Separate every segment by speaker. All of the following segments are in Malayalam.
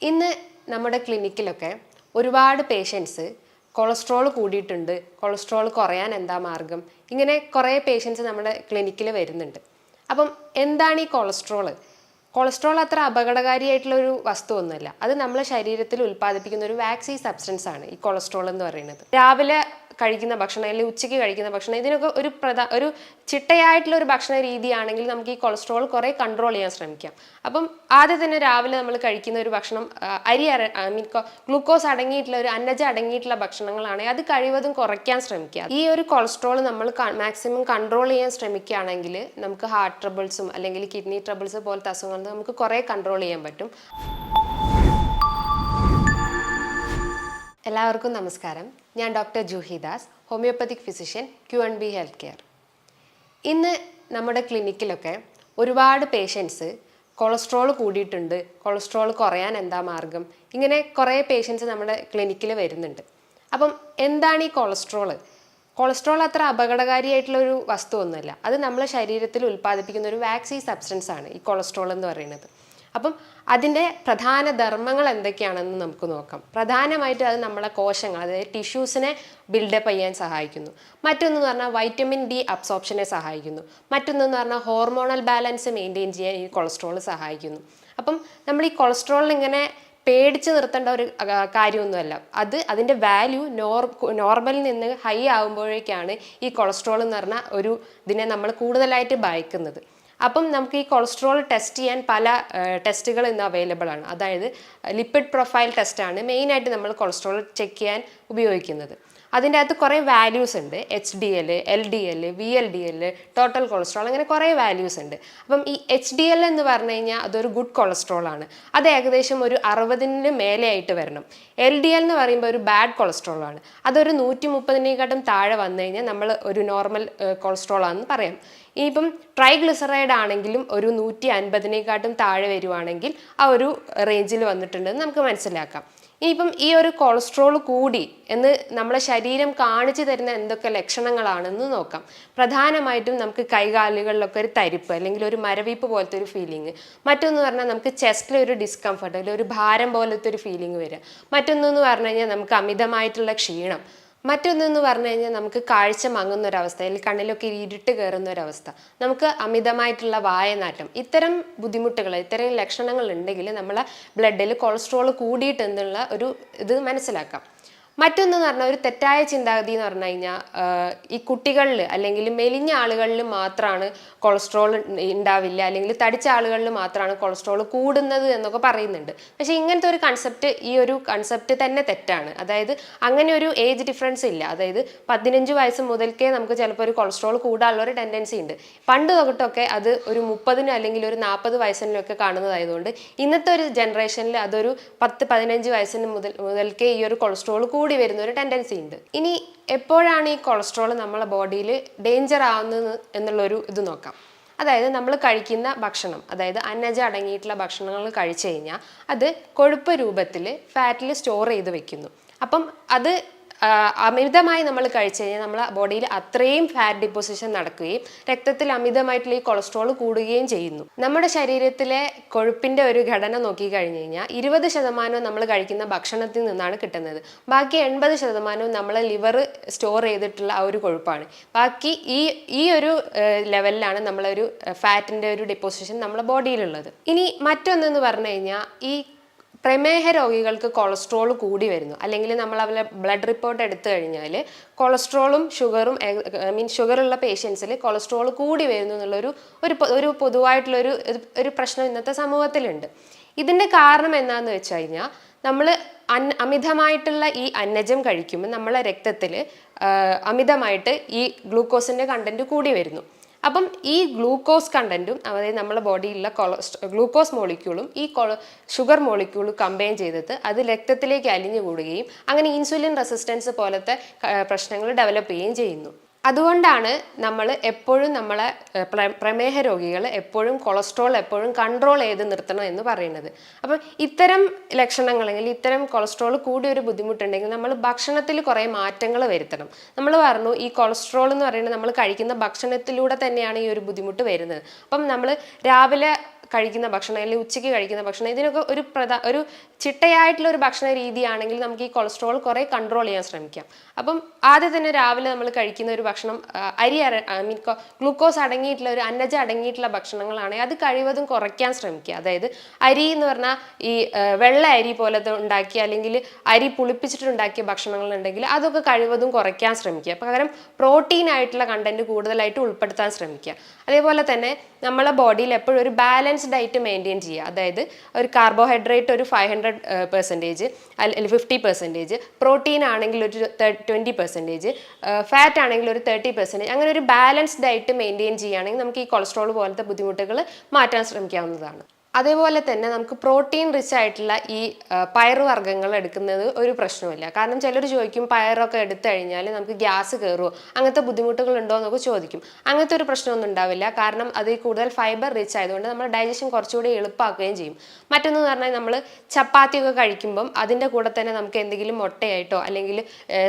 Speaker 1: ഇന്ന് നമ്മുടെ ക്ലിനിക്കിലൊക്കെ ഒരുപാട് പേഷ്യൻസ് കൊളസ്ട്രോൾ കൂടിയിട്ടുണ്ട്, കൊളസ്ട്രോൾ കുറയാൻ എന്താ മാർഗം, ഇങ്ങനെ കുറേ പേഷ്യൻസ് നമ്മുടെ ക്ലിനിക്കിൽ വരുന്നുണ്ട്. അപ്പം എന്താണ് ഈ കൊളസ്ട്രോൾ? കൊളസ്ട്രോൾ അത്ര അപകടകാരിയായിട്ടുള്ള ഒരു വസ്തുവൊന്നുമല്ല. അത് നമ്മുടെ ശരീരത്തിൽ ഉൽപ്പാദിപ്പിക്കുന്ന ഒരു വാക്സി സബ്സ്റ്റൻസ് ആണ് ഈ കൊളസ്ട്രോൾ എന്ന് പറയുന്നത്. രാവിലെ കഴിക്കുന്ന ഭക്ഷണം അല്ലെങ്കിൽ ഉച്ചയ്ക്ക് കഴിക്കുന്ന ഭക്ഷണം, ഇതിനൊക്കെ ഒരു ചിട്ടയായിട്ടുള്ള ഒരു ഭക്ഷണ രീതിയാണെങ്കിൽ നമുക്ക് ഈ കൊളസ്ട്രോൾ കുറേ കൺട്രോൾ ചെയ്യാൻ ശ്രമിക്കാം. അപ്പം ആദ്യം തന്നെ രാവിലെ നമ്മൾ കഴിക്കുന്ന ഒരു ഭക്ഷണം ഗ്ലൂക്കോസ് അടങ്ങിയിട്ടുള്ള ഒരു അന്നജം അടങ്ങിയിട്ടുള്ള ഭക്ഷണങ്ങളാണെങ്കിൽ അത് കഴിവതും കുറയ്ക്കാൻ ശ്രമിക്കുക. ഈ ഒരു കൊളസ്ട്രോൾ നമ്മൾ മാക്സിമം കൺട്രോൾ ചെയ്യാൻ ശ്രമിക്കുകയാണെങ്കിൽ നമുക്ക് ഹാർട്ട് ട്രബിൾസും അല്ലെങ്കിൽ കിഡ്നി ട്രബിൾസ് പോലത്തെ അസുഖങ്ങൾ നമുക്ക് കുറേ കൺട്രോൾ ചെയ്യാൻ പറ്റും. എല്ലാവർക്കും നമസ്കാരം. ഞാൻ doctor Juhi Das, homoeopathic physician, Q&B health care. ഇന്ന് നമ്മുടെ ക്ലിനിക്കിലൊക്കെ ഒരുപാട് പേഷ്യൻസ് കൊളസ്ട്രോൾ കൂടിയിട്ടുണ്ട്, കൊളസ്ട്രോൾ കുറയാൻ എന്താ മാർഗം, ഇങ്ങനെ കുറേ പേഷ്യൻസ് നമ്മുടെ ക്ലിനിക്കിൽ വരുന്നുണ്ട്. അപ്പം എന്താണ് ഈ കൊളസ്ട്രോൾ? കൊളസ്ട്രോൾ അത്ര അപകടകാരിയായിട്ടുള്ള ഒരു വസ്തുവൊന്നുമല്ല. അത് നമ്മുടെ ശരീരത്തിൽ ഉൽപ്പാദിപ്പിക്കുന്ന ഒരു വാക്സി സബ്സ്റ്റൻസ് ആണ് ഈ കൊളസ്ട്രോൾ എന്ന് പറയുന്നത്. അപ്പം അതിൻ്റെ പ്രധാന ധർമ്മങ്ങൾ എന്തൊക്കെയാണെന്ന് നമുക്ക് നോക്കാം. പ്രധാനമായിട്ടും അത് നമ്മളെ കോശങ്ങൾ, അതായത് ടിഷ്യൂസിനെ ബിൽഡപ്പ് ചെയ്യാൻ സഹായിക്കുന്നു. മറ്റൊന്നെന്ന് പറഞ്ഞാൽ വൈറ്റമിൻ ഡി അബ്സോർപ്ഷനെ സഹായിക്കുന്നു. മറ്റൊന്നെന്ന് പറഞ്ഞാൽ ഹോർമോണൽ ബാലൻസ് മെയിൻറ്റെയിൻ ചെയ്യാൻ ഈ കൊളസ്ട്രോൾ സഹായിക്കുന്നു. അപ്പം നമ്മൾ ഈ കൊളസ്ട്രോളിന് ഇങ്ങനെ പേടിച്ച് നിർത്തേണ്ട ഒരു കാര്യമൊന്നുമല്ല. അതിൻ്റെ വാല്യൂ നോർമലിൽ നിന്ന് ഹൈ ആകുമ്പോഴേക്കാണ് ഈ കൊളസ്ട്രോൾ എന്ന് പറഞ്ഞാൽ ഇതിനെ നമ്മൾ കൂടുതലായിട്ട് ഭയക്കുന്നത്. അപ്പം നമുക്ക് ഈ കൊളസ്ട്രോൾ ടെസ്റ്റ് ചെയ്യാൻ പല ടെസ്റ്റുകൾ ഇന്ന് അവൈലബിൾ ആണ്. അതായത് ലിപ്പിഡ് പ്രൊഫൈൽ ടെസ്റ്റാണ് മെയിനായിട്ട് നമ്മൾ കൊളസ്ട്രോൾ ചെക്ക് ചെയ്യാൻ ഉപയോഗിക്കുന്നത്. അതിൻ്റെ അകത്ത് കുറേ വാല്യൂസ് ഉണ്ട്. HDL, LDL, VLDL, total cholesterol, അങ്ങനെ കുറേ വാല്യൂസ് ഉണ്ട്. അപ്പം ഈ HDL എന്ന് പറഞ്ഞു കഴിഞ്ഞാൽ അതൊരു ഗുഡ് കൊളസ്ട്രോൾ ആണ്. അത് ഏകദേശം ഒരു 60 മേലെയായിട്ട് വരണം. LDL എന്ന് പറയുമ്പോൾ ഒരു ബാഡ് കൊളസ്ട്രോൾ ആണ്. അതൊരു 130 താഴെ വന്നു കഴിഞ്ഞാൽ നമ്മൾ ഒരു നോർമൽ കൊളസ്ട്രോൾ ആണെന്ന് പറയാം. ഇനിയിപ്പം ട്രൈഗ്ലിസറൈഡ് ആണെങ്കിലും ഒരു 150 താഴെ വരുവാണെങ്കിൽ ആ ഒരു റേഞ്ചിൽ വന്നിട്ടുണ്ടെന്ന് നമുക്ക് മനസ്സിലാക്കാം. ഇനിയിപ്പം ഈ ഒരു കൊളസ്ട്രോൾ കൂടി എന്ന് നമ്മളെ ശരീരം കാണിച്ചു തരുന്ന എന്തൊക്കെ ലക്ഷണങ്ങളാണെന്ന് നോക്കാം. പ്രധാനമായിട്ടും നമുക്ക് കൈകാലുകളിലൊക്കെ ഒരു തരിപ്പ് അല്ലെങ്കിൽ ഒരു മരവിപ്പ് പോലത്തെ ഒരു ഫീലിംഗ്. മറ്റൊന്ന് പറഞ്ഞാൽ നമുക്ക് ചെസ്റ്റിൽ ഒരു ഡിസ്കംഫർട്ട് അല്ലെങ്കിൽ ഒരു ഭാരം പോലത്തെ ഒരു ഫീലിംഗ് വരിക. മറ്റൊന്നെന്ന് പറഞ്ഞു കഴിഞ്ഞാൽ നമുക്ക് അമിതമായിട്ടുള്ള ക്ഷീണം. മറ്റൊന്നെന്ന് പറഞ്ഞു കഴിഞ്ഞാൽ നമുക്ക് കാഴ്ച മങ്ങുന്നൊരവസ്ഥ, അല്ലെങ്കിൽ കണ്ണിലൊക്കെ ഇരുട്ട് കയറുന്ന ഒരവസ്ഥ, നമുക്ക് അമിതമായിട്ടുള്ള വായനാറ്റം. ഇത്തരം ബുദ്ധിമുട്ടുകൾ, ഇത്തരം ലക്ഷണങ്ങൾ ഉണ്ടെങ്കിൽ നമ്മളെ ബ്ലഡിൽ കൊളസ്ട്രോൾ കൂടിയിട്ടെന്നുള്ള ഇത് മനസ്സിലാക്കാം. മറ്റൊന്നെന്ന് പറഞ്ഞാൽ ഒരു തെറ്റായ ചിന്താഗതി എന്ന് പറഞ്ഞു കഴിഞ്ഞാൽ ഈ കുട്ടികളിൽ അല്ലെങ്കിൽ മെലിഞ്ഞ ആളുകളിൽ മാത്രമാണ് കൊളസ്ട്രോൾ ഉണ്ടാവില്ല, അല്ലെങ്കിൽ തടിച്ച ആളുകളിൽ മാത്രമാണ് കൊളസ്ട്രോൾ കൂടുന്നത് എന്നൊക്കെ പറയുന്നുണ്ട്. പക്ഷേ ഇങ്ങനത്തെ ഈ ഒരു കൺസെപ്റ്റ് തന്നെ തെറ്റാണ്. അതായത് അങ്ങനെ ഒരു ഏജ് ഡിഫറൻസ് ഇല്ല. അതായത് 15 വയസ്സ് മുതൽക്കേ നമുക്ക് ചിലപ്പോൾ ഒരു കൊളസ്ട്രോൾ കൂടാനുള്ള ഒരു ടെൻഡൻസി ഉണ്ട്. പണ്ട് തൊട്ടൊക്കെ അത് ഒരു 30 അല്ലെങ്കിൽ ഒരു 40 വയസ്സിനൊക്കെ കാണുന്നതായതുകൊണ്ട് ഇന്നത്തെ ഒരു ജനറേഷനിൽ അതൊരു 10-15 വയസ്സിന് മുതൽക്കേ ഈ ഒരു കൊളസ്ട്രോൾ കൂടി വരുന്ന ഒരു ടെൻഡൻസി ഉണ്ട്. ഇനി എപ്പോഴാണ് ഈ കൊളസ്ട്രോൾ നമ്മളെ ബോഡിയിൽ ഡേഞ്ചർ ആവുന്നത് എന്നുള്ളൊരു ഇത് നോക്കാം. അതായത് നമ്മൾ കഴിക്കുന്ന ഭക്ഷണം, അതായത് അന്നജം അടങ്ങിയിട്ടുള്ള ഭക്ഷണങ്ങൾ കഴിച്ചു കഴിഞ്ഞാൽ അത് കൊഴുപ്പ് രൂപത്തിൽ ഫാറ്റിൽ സ്റ്റോർ ചെയ്ത് വെക്കുന്നു. അപ്പം അത് അമിതമായി നമ്മൾ കഴിച്ചു കഴിഞ്ഞാൽ നമ്മളെ ബോഡിയിൽ അത്രയും ഫാറ്റ് ഡിപ്പോസിഷൻ നടക്കുകയും രക്തത്തിൽ അമിതമായിട്ടുള്ള ഈ കൊളസ്ട്രോൾ കൂടുകയും ചെയ്യുന്നു. നമ്മുടെ ശരീരത്തിലെ കൊഴുപ്പിൻ്റെ ഒരു ഘടന നോക്കിക്കഴിഞ്ഞ് കഴിഞ്ഞാൽ 20% നമ്മൾ കഴിക്കുന്ന ഭക്ഷണത്തിൽ നിന്നാണ് കിട്ടുന്നത്. ബാക്കി 80% നമ്മളെ ലിവർ സ്റ്റോർ ചെയ്തിട്ടുള്ള ആ ഒരു കൊഴുപ്പാണ്. ബാക്കി ഈ ഒരു ലെവലിലാണ് നമ്മളൊരു ഫാറ്റിൻ്റെ ഒരു ഡിപ്പോസിഷൻ നമ്മളെ ബോഡിയിലുള്ളത്. ഇനി മറ്റൊന്നെന്ന് പറഞ്ഞു കഴിഞ്ഞാൽ ഈ പ്രമേഹ രോഗികൾക്ക് കൊളസ്ട്രോൾ കൂടി വരുന്നു, അല്ലെങ്കിൽ നമ്മൾ അവരുടെ ബ്ലഡ് റിപ്പോർട്ട് എടുത്തു കഴിഞ്ഞാൽ കൊളസ്ട്രോളും ഷുഗറുള്ള പേഷ്യൻസിൽ കൊളസ്ട്രോൾ കൂടി വരുന്നു എന്നുള്ളൊരു പൊതുവായിട്ടുള്ളൊരു പ്രശ്നം ഇന്നത്തെ സമൂഹത്തിലുണ്ട്. ഇതിൻ്റെ കാരണം എന്താണെന്ന് വെച്ച് കഴിഞ്ഞാൽ നമ്മൾ അമിതമായിട്ടുള്ള ഈ അന്നജം കഴിക്കുമ്പോൾ നമ്മളെ രക്തത്തിൽ അമിതമായിട്ട് ഈ ഗ്ലൂക്കോസിൻ്റെ കണ്ടന്റ് കൂടി വരുന്നു. അപ്പം ഈ ഗ്ലൂക്കോസ് കണ്ടന്റും, അതായത് നമ്മുടെ ബോഡിയിലുള്ള ഗ്ലൂക്കോസ് മോളിക്യൂളും ഈ ഷുഗർ മോളിക്യൂളും കമ്പൈൻ ചെയ്തിട്ട് അത് രക്തത്തിലേക്ക് അലിഞ്ഞു കൂടുകയും അങ്ങനെ ഇൻസുലിൻ റെസിസ്റ്റൻസ് പോലത്തെ പ്രശ്നങ്ങൾ ഡെവലപ്പ് ചെയ്യുകയും ചെയ്യുന്നു. അതുകൊണ്ടാണ് നമ്മൾ എപ്പോഴും നമ്മളെ പ്രമേഹ രോഗികൾ എപ്പോഴും കൊളസ്ട്രോൾ എപ്പോഴും കൺട്രോൾ ചെയ്ത് നിർത്തണം എന്ന് പറയുന്നത്. അപ്പം ഇത്തരം ലക്ഷണങ്ങൾ അല്ലെങ്കിൽ ഇത്തരം കൊളസ്ട്രോൾ കൂടിയ ഒരു ബുദ്ധിമുട്ടുണ്ടെങ്കിൽ നമ്മൾ ഭക്ഷണത്തിൽ കുറേ മാറ്റങ്ങൾ വരുത്തണം. നമ്മൾ പറഞ്ഞു ഈ കൊളസ്ട്രോൾ എന്ന് പറയുന്നത് നമ്മൾ കഴിക്കുന്ന ഭക്ഷണത്തിലൂടെ തന്നെയാണ് ഈ ഒരു ബുദ്ധിമുട്ട് വരുന്നത്. അപ്പം നമ്മൾ രാവിലെ കഴിക്കുന്ന ഭക്ഷണം അല്ലെങ്കിൽ ഉച്ചയ്ക്ക് കഴിക്കുന്ന ഭക്ഷണം ഇതിനൊക്കെ ഒരു ചിട്ടയായിട്ടുള്ള ഒരു ഭക്ഷണ രീതിയാണെങ്കിൽ നമുക്ക് ഈ കൊളസ്ട്രോൾ കുറേ കൺട്രോൾ ചെയ്യാൻ ശ്രമിക്കാം. അപ്പം ആദ്യം തന്നെ രാവിലെ നമ്മൾ കഴിക്കുന്ന ഒരു ഭക്ഷണം ഗ്ലൂക്കോസ് അടങ്ങിയിട്ടുള്ള ഒരു അന്നജം അടങ്ങിയിട്ടുള്ള ഭക്ഷണങ്ങളാണെങ്കിൽ അത് കഴിവതും കുറയ്ക്കാൻ ശ്രമിക്കുക. അതായത് അരി എന്ന് പറഞ്ഞാൽ ഈ വെള്ള അരി പോലത്തെ ഉണ്ടാക്കിയ അല്ലെങ്കിൽ അരി പുളിപ്പിച്ചിട്ടുണ്ടാക്കിയ ഭക്ഷണങ്ങൾ ഉണ്ടെങ്കിൽ അതൊക്കെ കഴിവതും കുറയ്ക്കാൻ ശ്രമിക്കുക. പകരം പ്രോട്ടീൻ ആയിട്ടുള്ള കണ്ടന്റ് കൂടുതലായിട്ട് ഉൾപ്പെടുത്താൻ ശ്രമിക്കുക. അതേപോലെ തന്നെ നമ്മളെ ബോഡിയിൽ എപ്പോഴും ഒരു ബാലൻസ്ഡ് ഡയറ്റ് മെയിൻറ്റെയിൻ ചെയ്യുക. അതായത് ഒരു കാർബോഹൈഡ്രേറ്റ് ഒരു 500% അല്ലെങ്കിൽ 50%, പ്രോട്ടീൻ ആണെങ്കിൽ ഒരു 20%, ഫാറ്റ് ആണെങ്കിൽ ഒരു 30%, അങ്ങനെ ഒരു ബാലൻസ്ഡ് ഡയറ്റ് മെയിൻറ്റെയിൻ ചെയ്യുകയാണെങ്കിൽ നമുക്ക് ഈ കൊളസ്ട്രോൾ പോലത്തെ ബുദ്ധിമുട്ടുകൾ മാറ്റാൻ ശ്രമിക്കാവുന്നതാണ്. അതേപോലെ തന്നെ നമുക്ക് പ്രോട്ടീൻ റിച്ച് ആയിട്ടുള്ള ഈ പയറുവർഗ്ഗങ്ങൾ എടുക്കുന്നത് ഒരു പ്രശ്നമില്ല. കാരണം ചിലർ ചോദിക്കും പയറൊക്കെ എടുത്തു കഴിഞ്ഞാൽ നമുക്ക് ഗ്യാസ് കയറുമോ, അങ്ങനത്തെ ബുദ്ധിമുട്ടുകൾ ഉണ്ടോ എന്നൊക്കെ ചോദിക്കും. അങ്ങനത്തെ ഒരു പ്രശ്നമൊന്നും ഉണ്ടാവില്ല. കാരണം അത് കൂടുതൽ ഫൈബർ റിച്ച് ആയതുകൊണ്ട് നമ്മുടെ ഡൈജഷൻ കുറച്ചുകൂടി എളുപ്പമാക്കുകയും ചെയ്യും. മറ്റൊന്നെന്ന് പറഞ്ഞാൽ നമ്മൾ ചപ്പാത്തിയൊക്കെ കഴിക്കുമ്പം അതിൻ്റെ കൂടെ തന്നെ നമുക്ക് എന്തെങ്കിലും മുട്ടയായിട്ടോ അല്ലെങ്കിൽ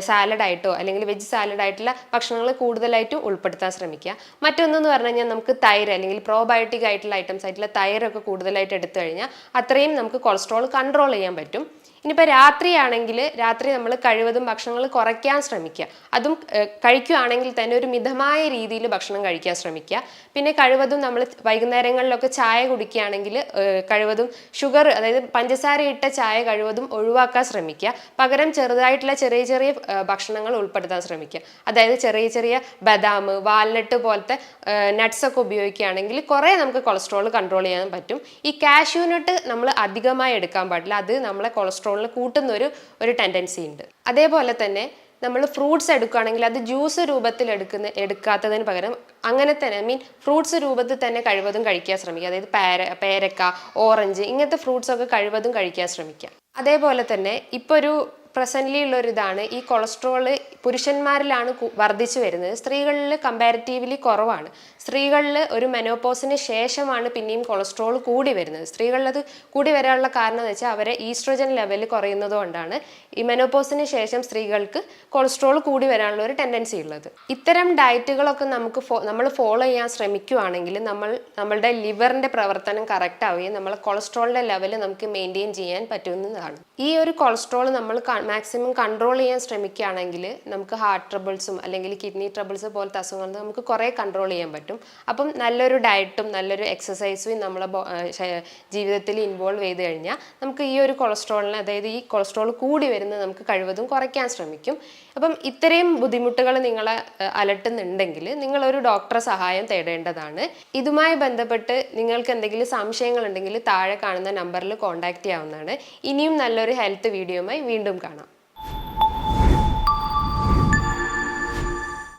Speaker 1: സാലഡായിട്ടോ അല്ലെങ്കിൽ വെജ് സാലഡായിട്ടുള്ള ഭക്ഷണങ്ങൾ കൂടുതലായിട്ടും ഉൾപ്പെടുത്താൻ ശ്രമിക്കുക. മറ്റൊന്നെന്ന് പറഞ്ഞു കഴിഞ്ഞാൽ നമുക്ക് തൈര് അല്ലെങ്കിൽ പ്രോബയോട്ടിക് ആയിട്ടുള്ള ഐറ്റംസ് ആയിട്ടുള്ള തൈരൊക്കെ കൂടുതലായിട്ട് എടുത്തു കഴിഞ്ഞാൽ അത്രയും നമുക്ക് കൊളസ്ട്രോൾ കൺട്രോൾ ചെയ്യാൻ പറ്റും. ഇനിയിപ്പോൾ രാത്രി നമ്മൾ കഴിവതും ഭക്ഷണങ്ങൾ കുറയ്ക്കാൻ ശ്രമിക്കുക. അതും കഴിക്കുകയാണെങ്കിൽ തന്നെ ഒരു മിതമായ രീതിയിൽ ഭക്ഷണം കഴിക്കാൻ ശ്രമിക്കുക. പിന്നെ കഴിവതും നമ്മൾ വൈകുന്നേരങ്ങളിലൊക്കെ ചായ കുടിക്കുകയാണെങ്കിൽ കഴിവതും ഷുഗർ, അതായത് പഞ്ചസാര ഇട്ട ചായ കഴിവതും ഒഴിവാക്കാൻ ശ്രമിക്കുക. പകരം ചെറുതായിട്ടുള്ള ചെറിയ ഭക്ഷണങ്ങൾ ഉൾപ്പെടുത്താൻ ശ്രമിക്കുക. അതായത് ചെറിയ ബദാം, വാൽനട്ട് പോലത്തെ നട്ട്സ് ഒക്കെ ഉപയോഗിക്കുകയാണെങ്കിൽ കുറേ നമുക്ക് കൊളസ്ട്രോൾ കൺട്രോൾ ചെയ്യാൻ പറ്റും. ഈ കാഷ്യൂനട്ട് നമ്മൾ അധികമായി എടുക്കാൻ പാടില്ല. അത് നമ്മളെ കൊളസ്ട്രോളിൽ കൂട്ടുന്ന ഒരു ടെൻഡൻസി ഉണ്ട്. അതേപോലെ തന്നെ നമ്മൾ ഫ്രൂട്ട്സ് എടുക്കുകയാണെങ്കിൽ അത് ജ്യൂസ് രൂപത്തിൽ എടുക്കാത്തതിന് പകരം അങ്ങനെ തന്നെ ഫ്രൂട്ട്സ് രൂപത്തിൽ തന്നെ കഴിവതും കഴിക്കാൻ ശ്രമിക്കുക. അതായത് പേരക്ക, ഓറഞ്ച് ഇങ്ങനത്തെ ഫ്രൂട്ട്സ് ഒക്കെ കഴിവതും കഴിക്കാൻ ശ്രമിക്കുക. അതേപോലെ തന്നെ ഇപ്പോൾ ഒരു പ്രസന്റ്ലി ഉള്ളൊരിതാണ് ഈ കൊളസ്ട്രോള് പുരുഷന്മാരിലാണ് വർദ്ധിച്ചു വരുന്നത്. സ്ത്രീകളിൽ കമ്പാരിറ്റീവ്ലി കുറവാണ്. സ്ത്രീകളിൽ ഒരു മെനോപോസിന് ശേഷമാണ് പിന്നെയും കൊളസ്ട്രോൾ കൂടി വരുന്നത്. സ്ത്രീകളിലത് കൂടി വരാനുള്ള കാരണം എന്ന് വെച്ചാൽ അവരെ ഈസ്ട്രോജൻ ലെവൽ കുറയുന്നത് കൊണ്ടാണ് ഈ മെനോപോസിന് ശേഷം സ്ത്രീകൾക്ക് കൊളസ്ട്രോൾ കൂടി വരാനുള്ള ഒരു ടെൻഡൻസി ഉള്ളത്. ഇത്തരം ഡയറ്റുകളൊക്കെ നമ്മൾ ഫോളോ ചെയ്യാൻ ശ്രമിക്കുകയാണെങ്കിൽ നമ്മളുടെ ലിവറിൻ്റെ പ്രവർത്തനം കറക്റ്റ് ആവുകയും നമ്മളെ കൊളസ്ട്രോളിൻ്റെ ലെവൽ നമുക്ക് മെയിൻറ്റെയിൻ ചെയ്യാൻ പറ്റുന്നതാണ്. ഈ ഒരു കൊളസ്ട്രോൾ നമ്മൾ മാക്സിമം കൺട്രോൾ ചെയ്യാൻ ശ്രമിക്കുകയാണെങ്കിൽ നമുക്ക് ഹാർട്ട് ട്രബിൾസും അല്ലെങ്കിൽ കിഡ്നി ട്രബിൾസ് പോലത്തെ അസുഖങ്ങൾ നമുക്ക് കുറേ കൺട്രോൾ ചെയ്യാൻ പറ്റും. അപ്പം നല്ലൊരു ഡയറ്റും നല്ലൊരു എക്സസൈസും നമ്മളെ ജീവിതത്തിൽ ഇൻവോൾവ് ചെയ്ത് കഴിഞ്ഞാൽ നമുക്ക് ഈ ഒരു കൊളസ്ട്രോളിനെ, അതായത് ഈ കൊളസ്ട്രോൾ കൂടി വരുന്നത് നമുക്ക് കഴിവതും കുറയ്ക്കാൻ ശ്രമിക്കും. അപ്പം ഇത്രയും ബുദ്ധിമുട്ടുകൾ നിങ്ങളെ അലട്ടുന്നുണ്ടെങ്കിൽ നിങ്ങളൊരു ഡോക്ടറെ സഹായം തേടേണ്ടതാണ്. ഇതുമായി ബന്ധപ്പെട്ട് നിങ്ങൾക്ക് എന്തെങ്കിലും സംശയങ്ങൾ ഉണ്ടെങ്കിൽ താഴെ കാണുന്ന നമ്പറിൽ കോൺടാക്ട് ചെയ്യാവുന്നതാണ്. ഇനിയും നല്ലൊരു ഹെൽത്ത് വീഡിയോയുമായി വീണ്ടും കാണാം.